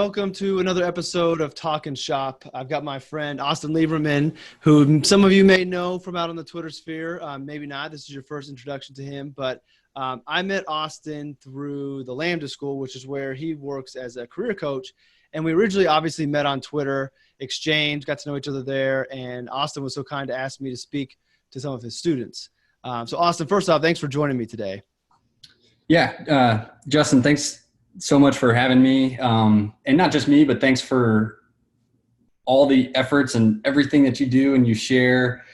welcome to another episode of Talk and Shop. I've got my friend Austin Lieberman, who some of you may know from out on the Twitter sphere. Maybe not. This is your first introduction to him, but I met Austin through the Lambda School, which is where he works as a career coach. And we originally obviously met on Twitter, exchanged, got to know each other there. And Austin was so kind to ask me to speak to some of his students. So Austin, first off, thanks for joining me today. Yeah, Justin, thanks so much for having me. And not just me, but thanks for all the efforts and everything that you do and you share,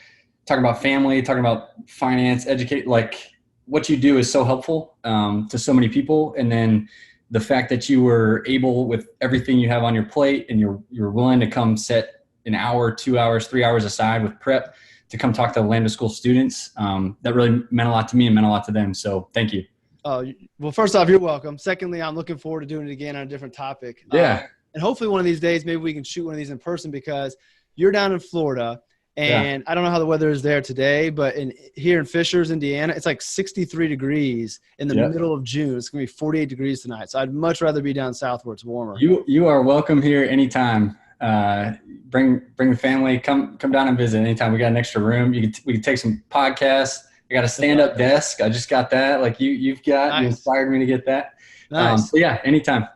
talking about family, talking about finance, educate, like what you do is so helpful to so many people. And then the fact that you were able, with everything you have on your plate, and you're willing to come set an hour, 2 hours, 3 hours aside with prep to come talk to the Lambda School students, that really meant a lot to me and meant a lot to them. So thank you. Oh, well, first off, you're welcome. Secondly, I'm looking forward to doing it again on a different topic. Yeah. And hopefully one of these days, maybe we can shoot one of these in person, because you're down in Florida and I don't know how the weather is there today, but here in Fishers, Indiana, it's like 63 degrees in the middle of June. It's going to be 48 degrees tonight. So I'd much rather be down south where it's warmer. You are welcome here anytime. Bring the family, come down and visit anytime. We got an extra room. We can take some podcasts. I got a stand-up desk. I just got that. Like you've got, nice. You inspired me to get that. Nice. So yeah, anytime.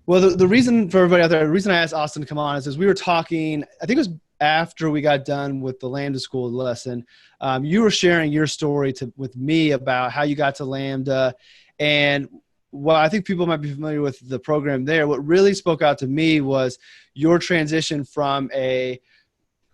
Well, the reason for everybody out there, the reason I asked Austin to come on is we were talking, I think it was after we got done with the Lambda School lesson. You were sharing your story with me about how you got to Lambda. And while I think people might be familiar with the program there, what really spoke out to me was your transition from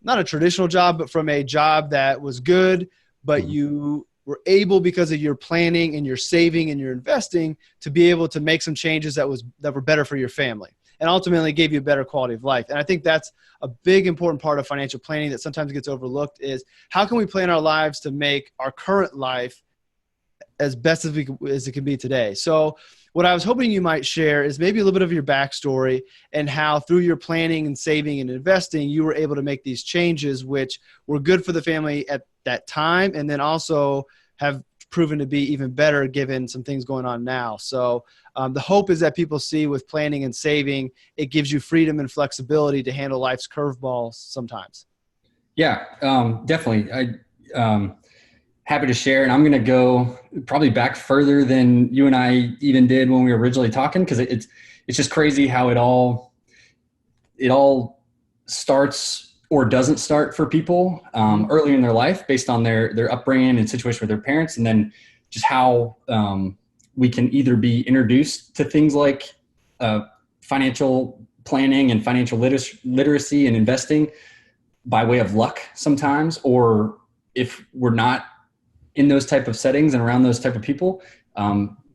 not a traditional job, but from a job that was good, but you were able, because of your planning and your saving and your investing, to be able to make some changes that were better for your family and ultimately gave you a better quality of life. And I think that's a big, important part of financial planning that sometimes gets overlooked, is how can we plan our lives to make our current life as best as it can be today. So what I was hoping you might share is maybe a little bit of your backstory and how through your planning and saving and investing, you were able to make these changes, which were good for the family at that time, and then also have proven to be even better given some things going on now. So the hope is that people see with planning and saving, it gives you freedom and flexibility to handle life's curveballs sometimes. Yeah, definitely. Happy to share. And I'm going to go probably back further than you and I even did when we were originally talking, because it's just crazy how it all starts or doesn't start for people early in their life based on their upbringing and situation with their parents. And then just how we can either be introduced to things like financial planning and financial literacy and investing by way of luck sometimes, or if we're not in those type of settings and around those type of people,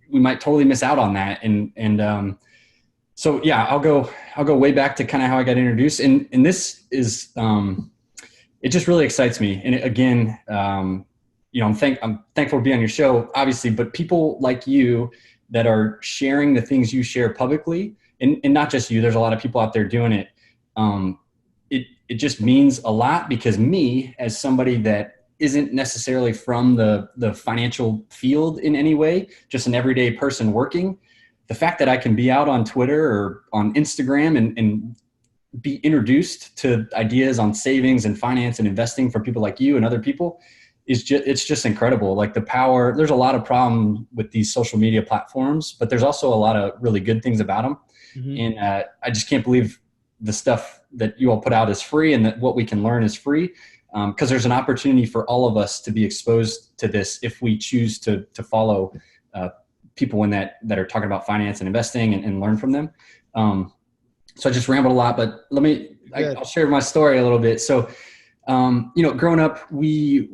we might totally miss out on that. And so yeah, I'll go way back to kind of how I got introduced. And this is, it just really excites me. And again, I'm thankful to be on your show, obviously, but people like you that are sharing the things you share publicly, and not just you, there's a lot of people out there doing it. It just means a lot, because me, as somebody that isn't necessarily from the financial field in any way, just an everyday person working, the fact that I can be out on Twitter or on Instagram and be introduced to ideas on savings and finance and investing from people like you and other people it's just incredible. Like the power, there's a lot of problem with these social media platforms, but there's also a lot of really good things about them. Mm-hmm. And I just can't believe the stuff that you all put out is free, and that what we can learn is free. Because there's an opportunity for all of us to be exposed to this if we choose to follow people that are talking about finance and investing and learn from them. So I just rambled a lot, but I'll share my story a little bit. So, growing up, we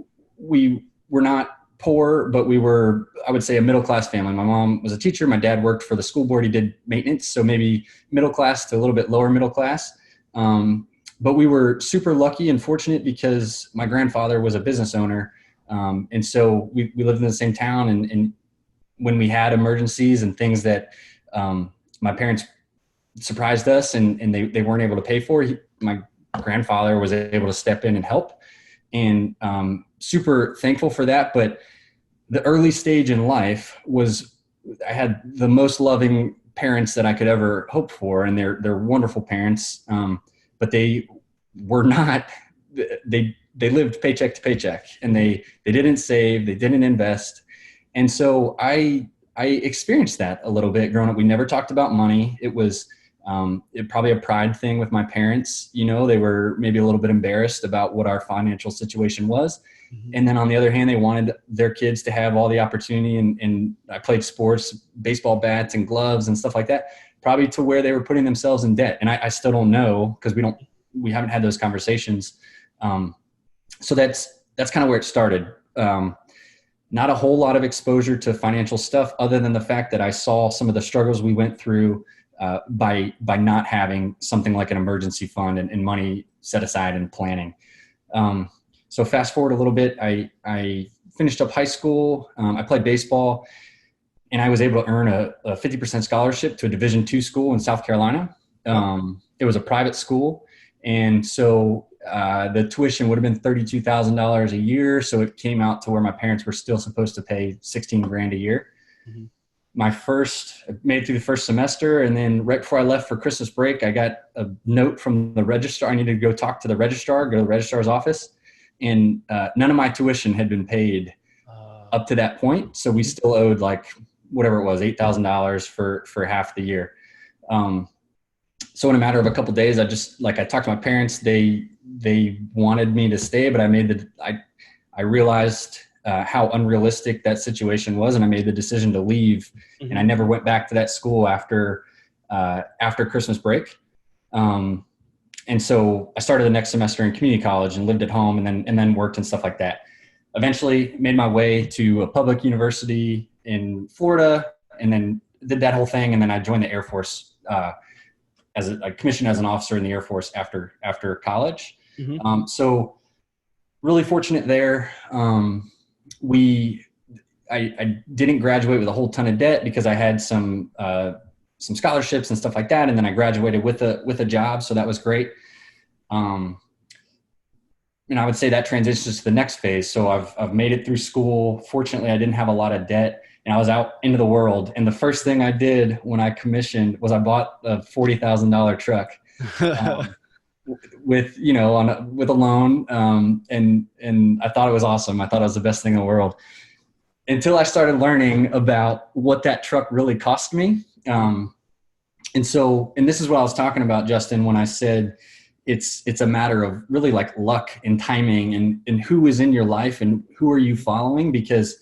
were not poor, but we were, I would say, a middle-class family. My mom was a teacher. My dad worked for the school board. He did maintenance. So maybe middle class to a little bit lower middle class. But we were super lucky and fortunate because my grandfather was a business owner. And so we lived in the same town, and when we had emergencies and things that my parents surprised us and they weren't able to pay for, my grandfather was able to step in and help, and super thankful for that. But the early stage in life was, I had the most loving parents that I could ever hope for, and they're wonderful parents. But they were not, they lived paycheck to paycheck, and they didn't save, they didn't invest. And so I experienced that a little bit growing up. We never talked about money. It was probably a pride thing with my parents. You know, they were maybe a little bit embarrassed about what our financial situation was. Mm-hmm. And then on the other hand, they wanted their kids to have all the opportunity. And I played sports, baseball bats and gloves and stuff like that, probably to where they were putting themselves in debt. And I still don't know, because we haven't had those conversations. So that's kind of where it started. Not a whole lot of exposure to financial stuff, other than the fact that I saw some of the struggles we went through by not having something like an emergency fund and money set aside and planning. So fast forward a little bit, I finished up high school. I played baseball, and I was able to earn a 50% scholarship to a Division II school in South Carolina. It was a private school. And so the tuition would have been $32,000 a year. So it came out to where my parents were still supposed to pay $16,000 a year. Mm-hmm. I made it through the first semester. And then right before I left for Christmas break, I got a note from the registrar. I needed to go talk to the registrar, go to the registrar's office. And none of my tuition had been paid up to that point. So we still owed like whatever it was, $8,000 for half the year. So in a matter of a couple of days, I talked to my parents. They wanted me to stay, but I realized how unrealistic that situation was, and I made the decision to leave. Mm-hmm. And I never went back to that school after Christmas break. And so I started the next semester in community college and lived at home, and then worked and stuff like that. Eventually made my way to a public university in Florida, and then did that whole thing. And then I joined the Air Force, I commissioned as an officer in the Air Force after college. Mm-hmm. So really fortunate there. I didn't graduate with a whole ton of debt because I had some scholarships and stuff like that. And then I graduated with a job. So that was great. And I would say that transitions to the next phase. So I've made it through school. Fortunately, I didn't have a lot of debt, and I was out into the world. And the first thing I did when I commissioned was I bought a $40,000 truck with a loan. And I thought it was awesome. I thought it was the best thing in the world, until I started learning about what that truck really cost me. And this is what I was talking about, Justin, when I said it's a matter of really like luck and timing and who is in your life and who are you following? Because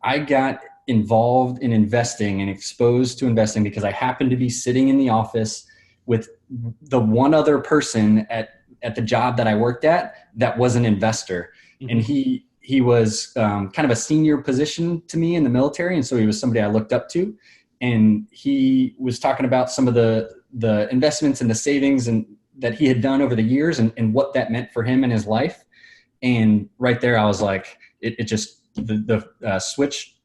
I got involved in investing and exposed to investing because I happened to be sitting in the office with the one other person at the job that I worked at that was an investor. Mm-hmm. And he was kind of a senior position to me in the military. And so he was somebody I looked up to. And he was talking about some of the investments and the savings and that he had done over the years and what that meant for him in his life. And right there, I was like, it just, the switch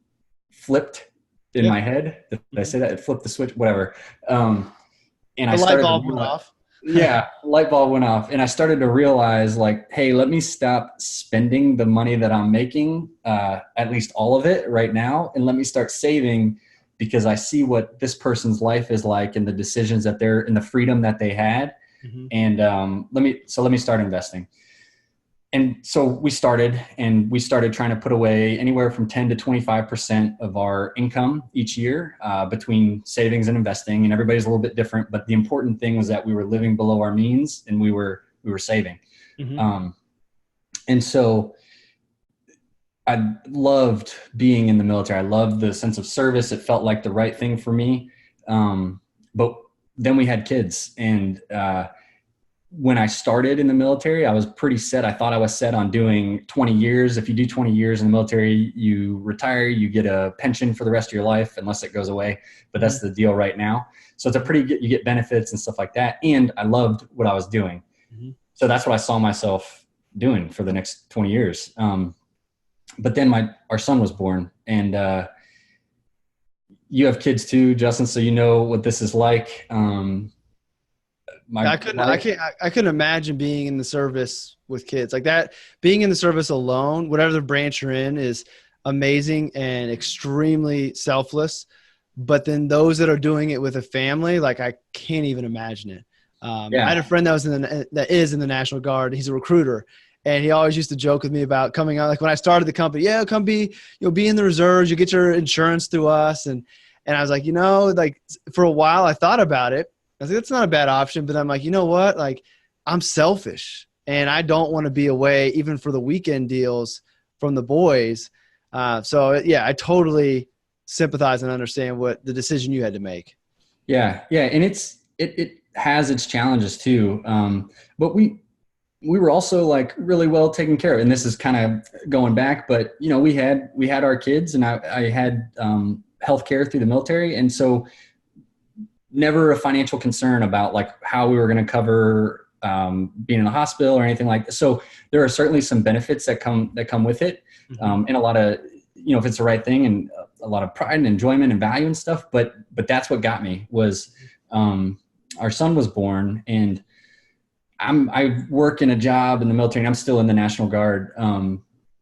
flipped in my head. Did I say that? It flipped the switch, whatever. And the light bulb went off. Yeah, light bulb went off. And I started to realize like, hey, let me stop spending the money that I'm making, at least all of it right now. And let me start saving, because I see what this person's life is like and the decisions that they're and the freedom that they had. Mm-hmm. And let me start investing. And so we started trying to put away anywhere from 10 to 25% of our income each year between savings and investing. And everybody's a little bit different, but the important thing was that we were living below our means and we were saving. Mm-hmm. And so I loved being in the military. I loved the sense of service. It felt like the right thing for me. But then we had kids, and when I started in the military, I was pretty set. I thought I was set on doing 20 years. If you do 20 years in the military, you retire, you get a pension for the rest of your life, unless it goes away. But that's the deal right now. So it's you get benefits and stuff like that. And I loved what I was doing. Mm-hmm. So that's what I saw myself doing for the next 20 years. But then our son was born, and you have kids too, Justin, so you know what this is like. I couldn't imagine being in the service with kids like that. Being in the service alone, whatever the branch you're in, is amazing and extremely selfless. but then those that are doing it with a family, like I can't even imagine it. Yeah. I had a friend that is in the National Guard. He's a recruiter, and he always used to joke with me about coming out. Like when I started the company, yeah, come be, you'll be in the reserves. You get your insurance through us. And I was like, like for a while I thought about it. I was like, that's not a bad option. But I'm like, you know what? Like I'm selfish and I don't want to be away even for the weekend deals from the boys. So yeah, I totally sympathize and understand what the decision you had to make. Yeah. Yeah. And it has its challenges too. But we were also like really well taken care of. And this is kind of going back, but we had our kids, and I had healthcare through the military. And so never a financial concern about like how we were going to cover being in the hospital or anything like that. So there are certainly some benefits that come with it. And a lot of, if it's the right thing, and a lot of pride and enjoyment and value and stuff. But that's what got me was our son was born, and I work in a job in the military, and I'm still in the National Guard,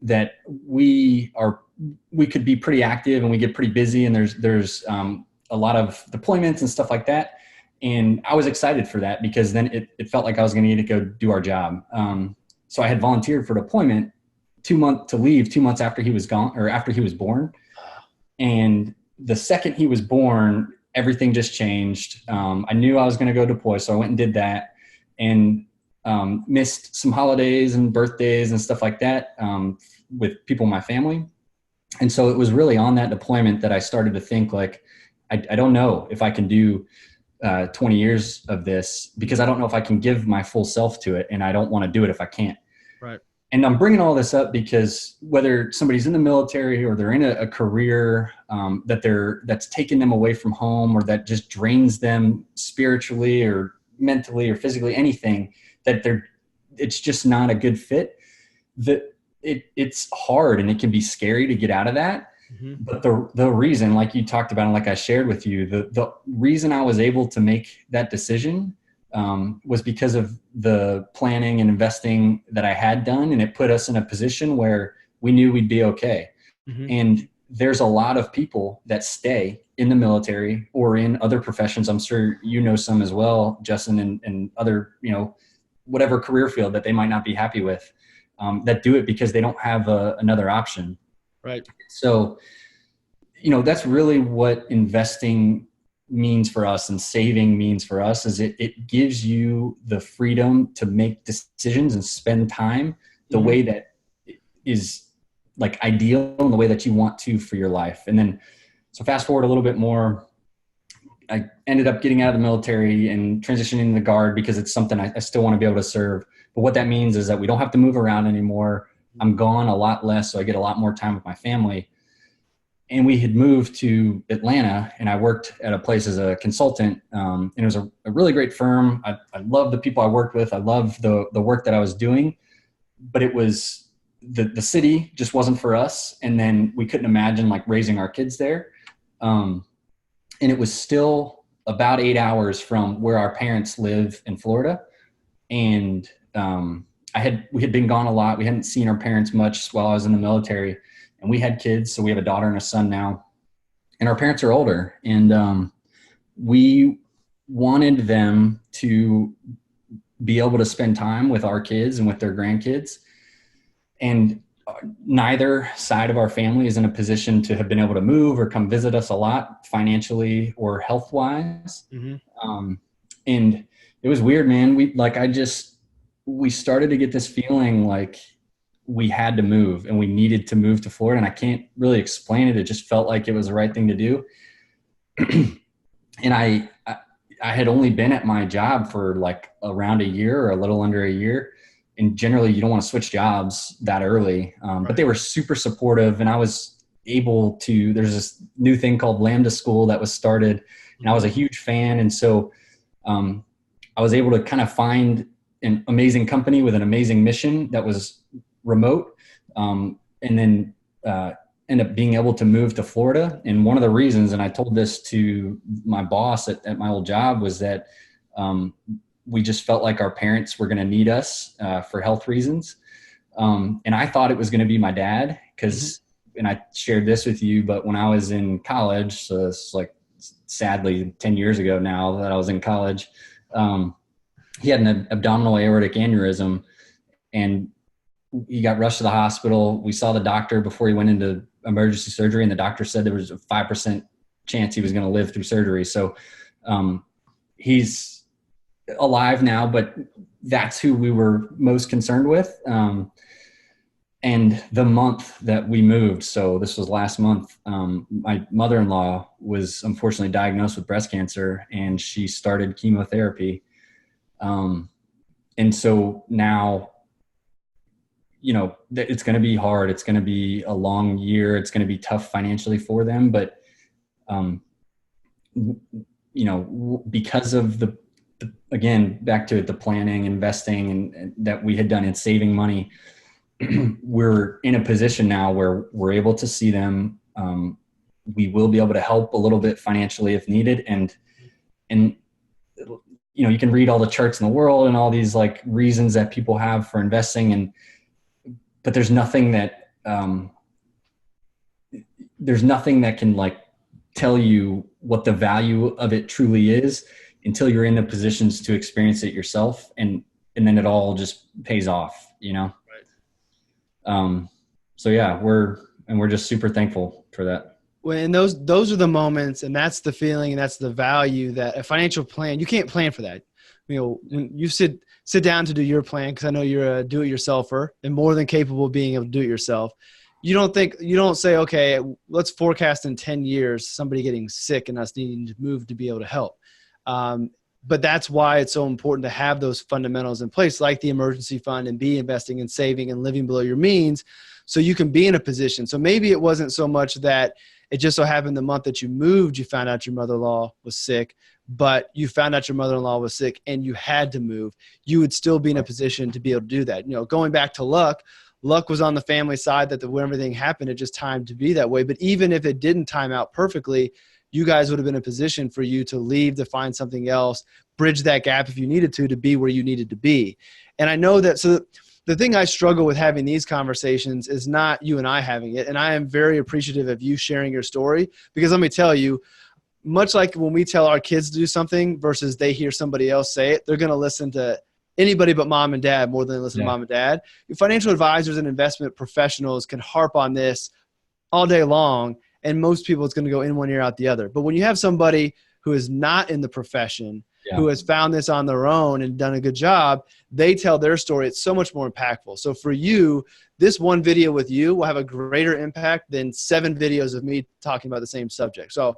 that we could be pretty active and we get pretty busy, and there's a lot of deployments and stuff like that. And I was excited for that because then it felt like I was going to need to go do our job. So I had volunteered for deployment 2 months after he was gone, or after he was born. And the second he was born, everything just changed. I knew I was going to go deploy, so I went and did that, and missed some holidays and birthdays and stuff like that with people in my family. And so it was really on that deployment that I started to think like, I don't know if I can do 20 years of this, because I don't know if I can give my full self to it, and I don't want to do it if I can't. Right. And I'm bringing all this up because whether somebody's in the military or they're in a career that's taken them away from home, or that just drains them spiritually or mentally or physically, anything, that it's just not a good fit, that it's hard and it can be scary to get out of that. Mm-hmm. But the reason, like you talked about and like I shared with you, the reason I was able to make that decision was because of the planning and investing that I had done, and it put us in a position where we knew we'd be okay. Mm-hmm. And there's a lot of people that stay in the military or in other professions. I'm sure you know some as well, Justin, and other, whatever career field that they might not be happy with, that do it because they don't have another option. Right. So, that's really what investing means for us, and saving means for us, is it gives you the freedom to make decisions and spend time the mm-hmm. way that is like ideal, and the way that you want to for your life. And then, so fast forward a little bit more, I ended up getting out of the military and transitioning to the Guard because it's something I still want to be able to serve. But what that means is that we don't have to move around anymore. I'm gone a lot less, so I get a lot more time with my family. And we had moved to Atlanta, and I worked at a place as a consultant. And it was a really great firm. I loved the people I worked with. I loved the work that I was doing, but it was the city just wasn't for us. And then we couldn't imagine like raising our kids there. And it was still about 8 hours from where our parents live in Florida. And we had been gone a lot. We hadn't seen our parents much while I was in the military, and we had kids. So we have a daughter and a son now, and our parents are older, and we wanted them to be able to spend time with our kids and with their grandkids. And neither side of our family is in a position to have been able to move or come visit us a lot financially or health wise. Mm-hmm. And it was weird, man. We started to get this feeling like we had to move, and we needed to move to Florida. And I can't really explain it. It just felt like it was the right thing to do. And I had only been at my job for like around a year or a little under a year. And generally you don't want to switch jobs that early. Right. But they were super supportive, and I was able to, there's this new thing called Lambda School that was started, and I was a huge fan. And so I was able to kind of find an amazing company with an amazing mission that was remote, and then end up being able to move to Florida. And one of the reasons, and I told this to my boss at my old job, was that we just felt like our parents were going to need us for health reasons. And I thought it was going to be my dad because, mm-hmm. and I shared this with you, but when I was in college, so it's like sadly 10 years ago now that I was in college. He had an abdominal aortic aneurysm, and he got rushed to the hospital. We saw the doctor before he went into emergency surgery, and the doctor said there was a 5% chance he was going to live through surgery. So he's alive now, but that's who we were most concerned with. And the month that we moved, so this was last month, my mother-in-law was unfortunately diagnosed with breast cancer, and she started chemotherapy. And so now, you know, it's going to be hard. It's going to be a long year. It's going to be tough financially for them. But, you know, because of the again, back to the planning, investing, and that we had done in saving money, we're in a position now where we're able to see them. We will be able to help a little bit financially if needed. And, you know, you can read all the charts in the world and all these like reasons that people have for investing, but there's nothing that can like tell you what the value of it truly is until you're in the positions to experience it yourself. And then it all just pays off, you know? Right. So yeah, we're just super thankful for that. When those are the moments, and that's the feeling, and that's the value that a financial plan, you can't plan for that. You know, when you sit down to do your plan, because I know you're a do-it-yourselfer and more than capable of being able to do it yourself. You don't say, okay, let's forecast in 10 years somebody getting sick and us needing to move to be able to help. But that's why it's so important to have those fundamentals in place, like the emergency fund, and be investing and saving and living below your means, so you can be in a position. So maybe it wasn't so much that it just so happened the month that you moved, you found out your mother-in-law was sick, but you found out your mother-in-law was sick and you had to move. You would still be in a position to be able to do that. You know, going back to luck was on the family side, that when everything happened, it just timed to be that way. But even if it didn't time out perfectly, you guys would have been in a position for you to leave, to find something else, bridge that gap if you needed to be where you needed to be. And I know that, so the thing I struggle with having these conversations is not you and I having it. And I am very appreciative of you sharing your story, because let me tell you, much like when we tell our kids to do something versus they hear somebody else say it, they're going to listen to anybody but mom and dad more than they listen to mom and dad. Financial advisors and investment professionals can harp on this all day long, and most people, it's going to go in one ear out the other. But when you have somebody who is not in the profession, who has found this on their own and done a good job, they tell their story. It's so much more impactful. So for you, this one video with you will have a greater impact than 7 videos of me talking about the same subject. So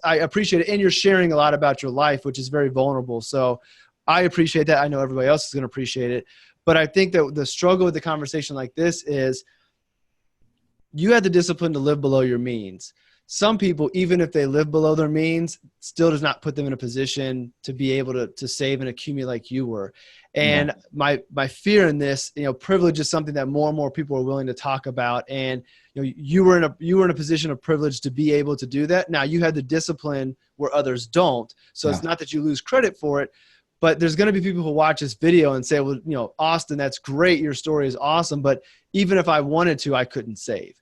I appreciate it. And you're sharing a lot about your life, which is very vulnerable. So I appreciate that. I know everybody else is going to appreciate it. But I think that the struggle with the conversation like this is you had the discipline to live below your means. Some people, even if they live below their means, still does not put them in a position to be able to save and accumulate like you were. And my fear in this, you know, privilege is something that more and more people are willing to talk about. And you know, you were in a position of privilege to be able to do that. Now you had the discipline where others don't. So it's not that you lose credit for it, but there's going to be people who watch this video and say, well, you know, Austin, that's great. Your story is awesome. But even if I wanted to, I couldn't save.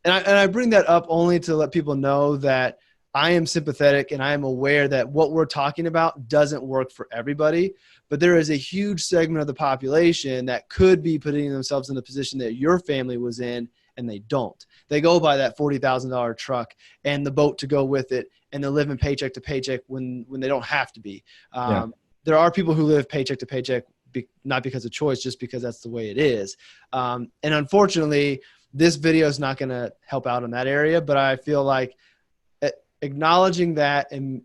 And I bring that up only to let people know that I am sympathetic and I am aware that what we're talking about doesn't work for everybody, but there is a huge segment of the population that could be putting themselves in the position that your family was in, and they don't. They go buy that $40,000 truck and the boat to go with it, and they're living paycheck to paycheck when they don't have to be. There are people who live paycheck to paycheck, not because of choice, just because that's the way it is. And unfortunately, this video is not going to help out in that area, but I feel like acknowledging that and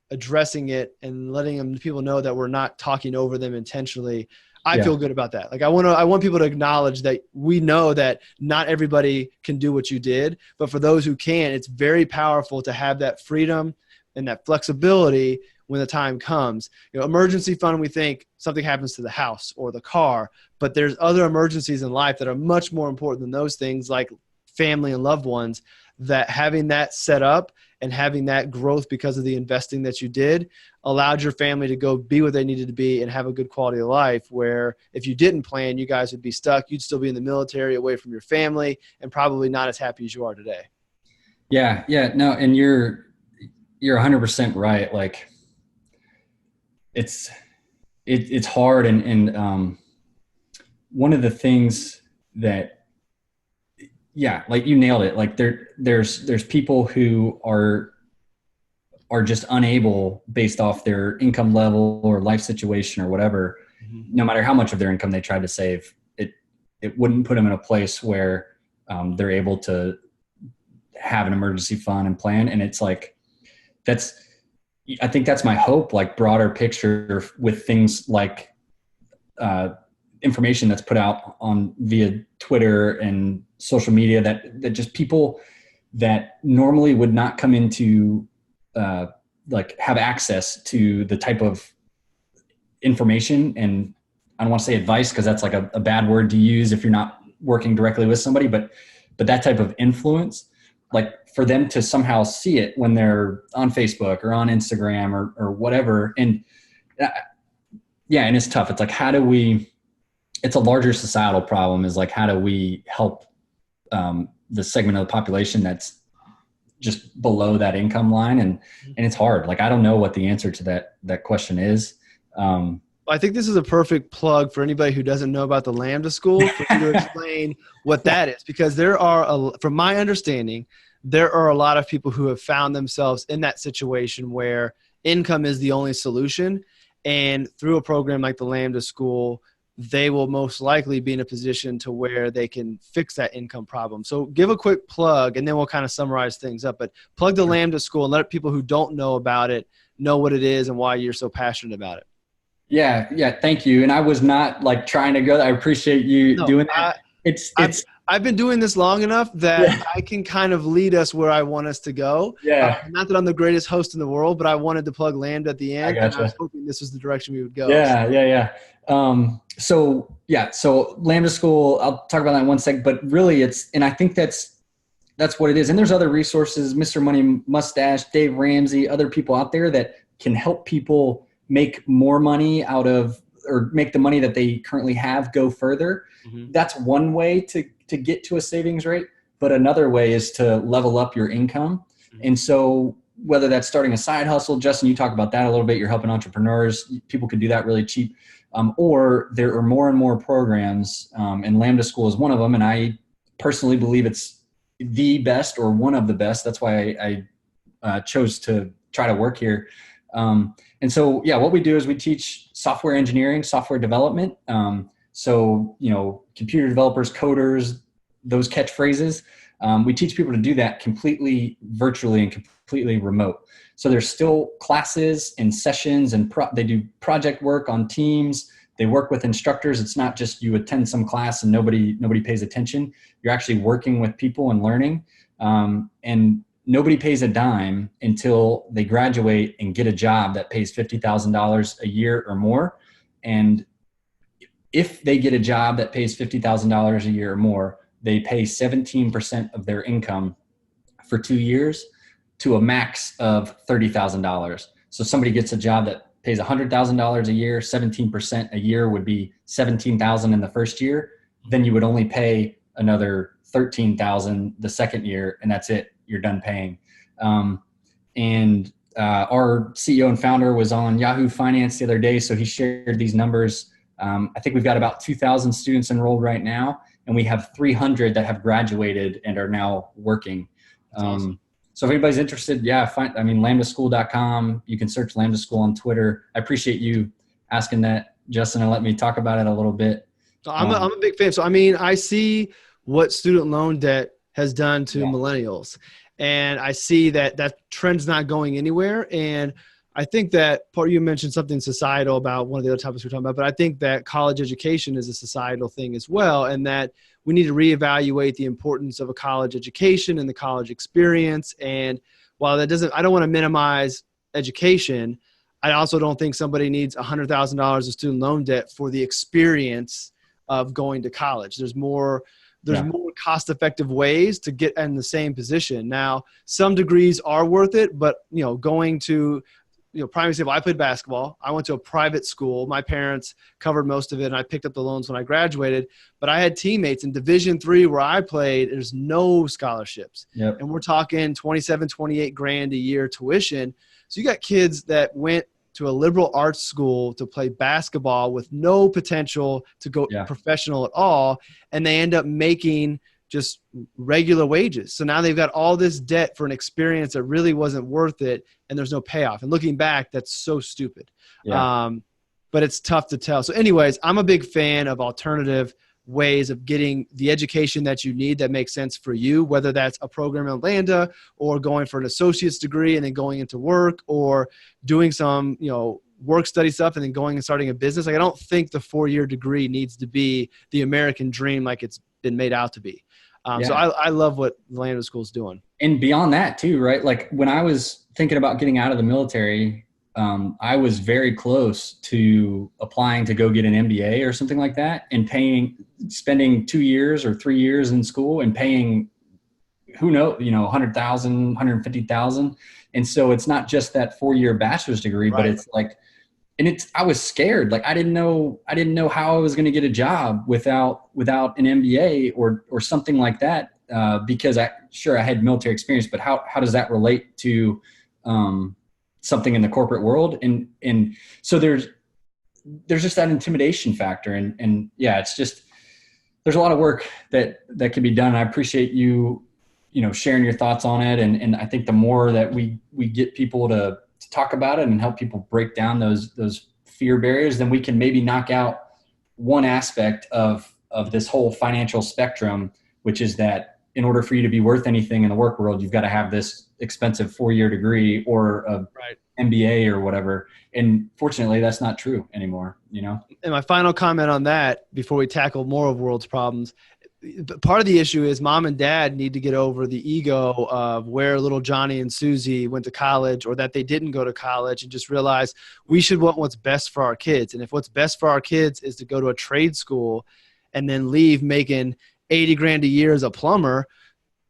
addressing it and letting people know that we're not talking over them intentionally, I feel good about that. Like I want people to acknowledge that we know that not everybody can do what you did, but for those who can, it's very powerful to have that freedom and that flexibility when the time comes. You know, emergency fund, we think something happens to the house or the car, but there's other emergencies in life that are much more important than those things, like family and loved ones, that having that set up and having that growth because of the investing that you did allowed your family to go be what they needed to be and have a good quality of life, where if you didn't plan, you guys would be stuck. You'd still be in the military away from your family and probably not as happy as you are today. No, and you're 100% right. Like it's hard. And one of the things that, yeah, like you nailed it. Like there's people who are just unable, based off their income level or life situation or whatever, no matter how much of their income they tried to save, it wouldn't put them in a place where they're able to have an emergency fund and plan. And it's like, I think that's my hope, like broader picture with things like information that's put out on via Twitter and social media that just people that normally would not come into like have access to the type of information. And I don't want to say advice, because that's like a bad word to use if you're not working directly with somebody, but that type of influence, like for them to somehow see it when they're on Facebook or on Instagram or whatever. And yeah, and it's tough. It's like, it's a larger societal problem, is like, how do we help the segment of the population that's just below that income line? And it's hard. Like, I don't know what the answer to that question is. I think this is a perfect plug for anybody who doesn't know about the Lambda School, for you to explain what that is, because from my understanding, there are a lot of people who have found themselves in that situation where income is the only solution. And through a program like the Lambda School, they will most likely be in a position to where they can fix that income problem. So give a quick plug, and then we'll kind of summarize things up. But plug the Lambda School and let people who don't know about it know what it is and why you're so passionate about it. Yeah. Thank you. And I was not like trying to go. I appreciate you doing that. I've been doing this long enough that I can kind of lead us where I want us to go. Yeah. Not that I'm the greatest host in the world, but I wanted to plug Lambda at the end. I gotcha. And I was hoping this was the direction we would go. Yeah. So Lambda School, I'll talk about that in one sec, but really and I think that's what it is. And there's other resources, Mr. Money Mustache, Dave Ramsey, other people out there that can help people make more money or make the money that they currently have go further. Mm-hmm. That's one way to get to a savings rate, but another way is to level up your income. Mm-hmm. And so whether that's starting a side hustle, Justin, you talk about that a little bit, you're helping entrepreneurs, people can do that really cheap. Or there are more and more programs, and Lambda School is one of them. And I personally believe it's the best, or one of the best. That's why I chose to try to work here. And so, what we do is we teach software engineering, software development. So, computer developers, coders, those catchphrases. We teach people to do that completely virtually and completely remote. So there's still classes and sessions, and they do project work on teams. They work with instructors. It's not just you attend some class and nobody pays attention. You're actually working with people and learning. And nobody pays a dime until they graduate and get a job that pays $50,000 a year or more. And if they get a job that pays $50,000 a year or more, they pay 17% of their income for 2 years to a max of $30,000. So somebody gets a job that pays $100,000 a year, 17% a year would be $17,000 in the first year. Then you would only pay another $13,000 the second year, and that's it. You're done paying. Our CEO and founder was on Yahoo Finance the other day, so he shared these numbers. I think we've got about 2,000 students enrolled right now, and we have 300 that have graduated and are now working. Awesome. So if anybody's interested, lambdaschool.com. You can search Lambda School on Twitter. I appreciate you asking that, Justin, and let me talk about it a little bit. So I'm a big fan. So, I see what student loan debt has done to millennials, and I see that trend's not going anywhere. And I think that you mentioned something societal about one of the other topics we're talking about, but I think that college education is a societal thing as well, and that we need to reevaluate the importance of a college education and the college experience. And while I don't want to minimize education, I also don't think somebody needs $100,000 of student loan debt for the experience of going to college. There's more cost-effective ways to get in the same position. Now, some degrees are worth it, but going to prime example, I played basketball. I went to a private school. My parents covered most of it, and I picked up the loans when I graduated. But I had teammates in Division III where I played. There's no scholarships. Yep. And we're talking 27, 28 grand a year tuition. So you got kids that went to a liberal arts school to play basketball with no potential to go professional at all, and they end up making just regular wages. So now they've got all this debt for an experience that really wasn't worth it, and there's no payoff. And looking back, that's so stupid. Yeah. But it's tough to tell. So anyways, I'm a big fan of alternative ways of getting the education that you need that makes sense for you, whether that's a program in Lambda or going for an associate's degree and then going into work, or doing some, work study stuff and then going and starting a business. Like, I don't think the 4-year degree needs to be the American dream like it's been made out to be. So I love what Lambda School is doing. And beyond that too, right? Like when I was thinking about getting out of the military, I was very close to applying to go get an MBA or something like that, and spending 2 years or 3 years in school and paying, who knows, $100,000, $150,000. And so it's not just that 4-year bachelor's degree, but it's like, I was scared. Like I didn't know how I was going to get a job without an MBA or something like that. Because I had military experience, but how does that relate to, something in the corporate world? And so there's just that intimidation factor. And it's just, there's a lot of work that can be done. I appreciate you sharing your thoughts on it. And I think the more that we get people to talk about it and help people break down those fear barriers, then we can maybe knock out one aspect of this whole financial spectrum, which is that in order for you to be worth anything in the work world, you've got to have this expensive 4-year degree or a MBA or whatever. And fortunately, that's not true anymore, And my final comment on that before we tackle more of world's problems, part of the issue is mom and dad need to get over the ego of where little Johnny and Susie went to college, or that they didn't go to college, and just realize we should want what's best for our kids. And if what's best for our kids is to go to a trade school and then leave making 80 grand a year as a plumber,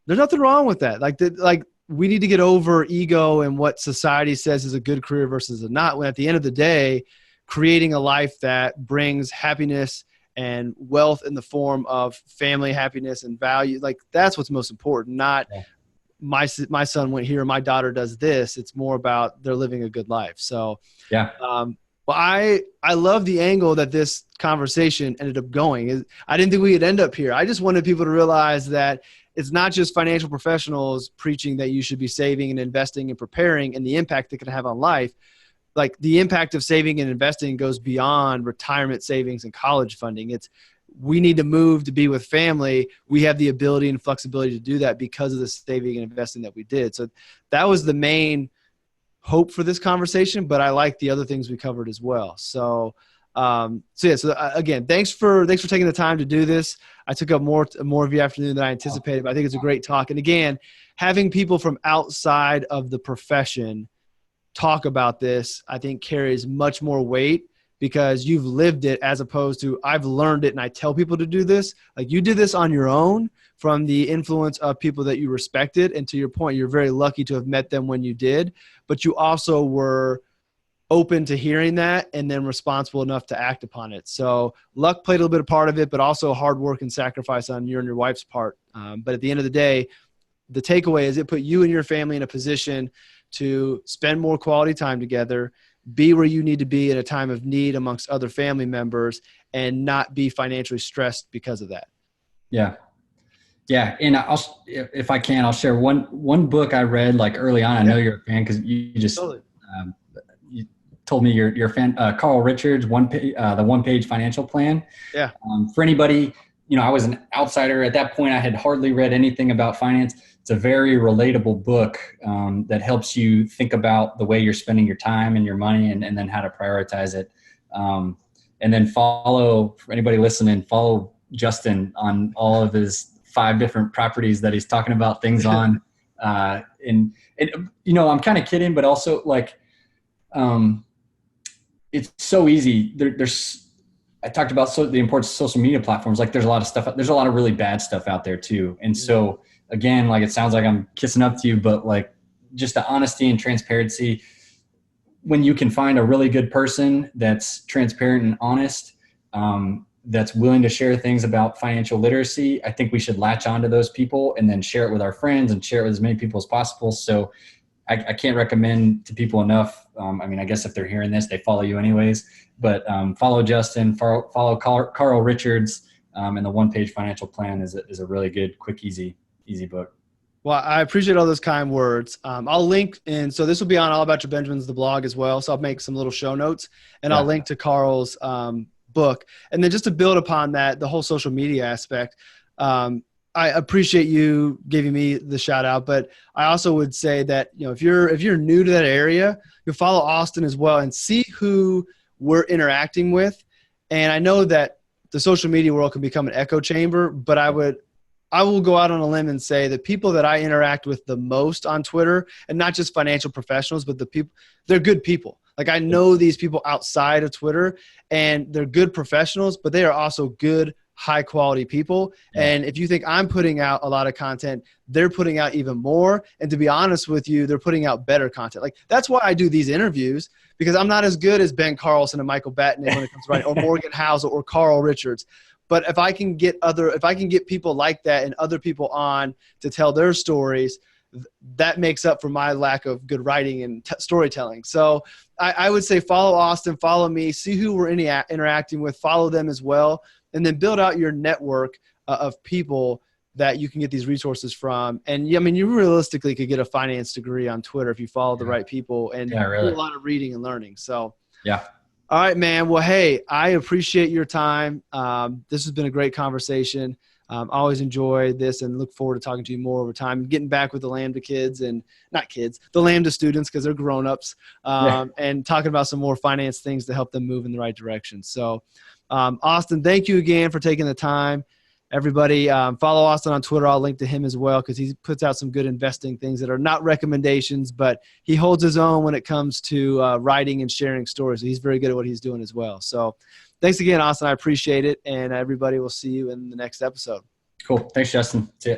there's nothing wrong with that. Like we need to get over ego and what society says is a good career versus a not, when at the end of the day, creating a life that brings happiness and wealth in the form of family happiness and value, like that's what's most important. Not my son went here, my daughter does this. It's more about they're living a good life. So well, I love the angle that this conversation ended up going. I didn't think we would end up here. I just wanted people to realize that it's not just financial professionals preaching that you should be saving and investing and preparing and the impact it can have on life. Like the impact of saving and investing goes beyond retirement savings and college funding. We need to move to be with family. We have the ability and flexibility to do that because of the saving and investing that we did. So that was the main hope for this conversation, but I like the other things we covered as well. So again, thanks for taking the time to do this. I took up more of your afternoon than I anticipated, but I think it's a great talk. And again, having people from outside of the profession talk about this, I think carries much more weight because you've lived it, as opposed to I've learned it and I tell people to do this. Like you did this on your own from the influence of people that you respected. And to your point, you're very lucky to have met them when you did, but you also were open to hearing that and then responsible enough to act upon it. So luck played a little bit of part of it, but also hard work and sacrifice on your and your wife's part. But at the end of the day, the takeaway is it put you and your family in a position to spend more quality time together, be where you need to be in a time of need amongst other family members, and not be financially stressed because of that. Yeah. Yeah. And if I can, I'll share one book I read like early on. I know you're a fan because you just you told me you're a fan. Carl Richards, the One Page Financial Plan. Yeah. For anybody, I was an outsider at that point. I had hardly read anything about finance. It's a very relatable book that helps you think about the way you're spending your time and your money, and then how to prioritize it. And then for anybody listening, follow Justin on all of his 5 different properties that he's talking about things on. And I'm kind of kidding, but also like, it's so easy. I talked about the importance of social media platforms. Like there's a lot of stuff, there's a lot of really bad stuff out there too. And so again, like it sounds like I'm kissing up to you, but like just the honesty and transparency. when you can find a really good person that's transparent and honest, that's willing to share things about financial literacy, I think we should latch onto those people and then share it with our friends and share it with as many people as possible. So I can't recommend to people enough. I mean, I guess if they're hearing this, they follow you anyways, but follow Justin, follow Carl Richards, and the One Page Financial Plan is a really good, quick, easy book. Well, I appreciate all those kind words. I'll link, and so this will be on All About Your Benjamins, the blog as well. So I'll make some little show notes, and I'll link to Carl's book. And then just to build upon that, the whole social media aspect, I appreciate you giving me the shout out, but I also would say that, if you're new to that area, you'll follow Austin as well and see who we're interacting with. And I know that the social media world can become an echo chamber, but I will go out on a limb and say the people that I interact with the most on Twitter, and not just financial professionals, but they're good people. Like, I know these people outside of Twitter, and they're good professionals, but they are also good, high quality people. Yeah. And if you think I'm putting out a lot of content, they're putting out even more. And to be honest with you, they're putting out better content. Like, that's why I do these interviews, because I'm not as good as Ben Carlson and Michael Batnick when it comes to writing, or Morgan Housel or Carl Richards. But if I can get people like that and other people on to tell their stories, that makes up for my lack of good writing and storytelling. So I would say follow Austin, follow me, see who we're interacting with, follow them as well, and then build out your network of people that you can get these resources from. And I mean, you realistically could get a finance degree on Twitter if you follow the right people and do a lot of reading and learning. So yeah. All right, man. Well, hey, I appreciate your time. This has been a great conversation. I always enjoy this and look forward to talking to you more over time and getting back with the Lambda kids and the Lambda students, because they're grown-ups, and talking about some more finance things to help them move in the right direction. So, Austin, thank you again for taking the time. Everybody, follow Austin on Twitter. I'll link to him as well, because he puts out some good investing things that are not recommendations, but he holds his own when it comes to writing and sharing stories. He's very good at what he's doing as well. So thanks again, Austin. I appreciate it. And everybody, will see you in the next episode. Cool. Thanks, Justin. See ya.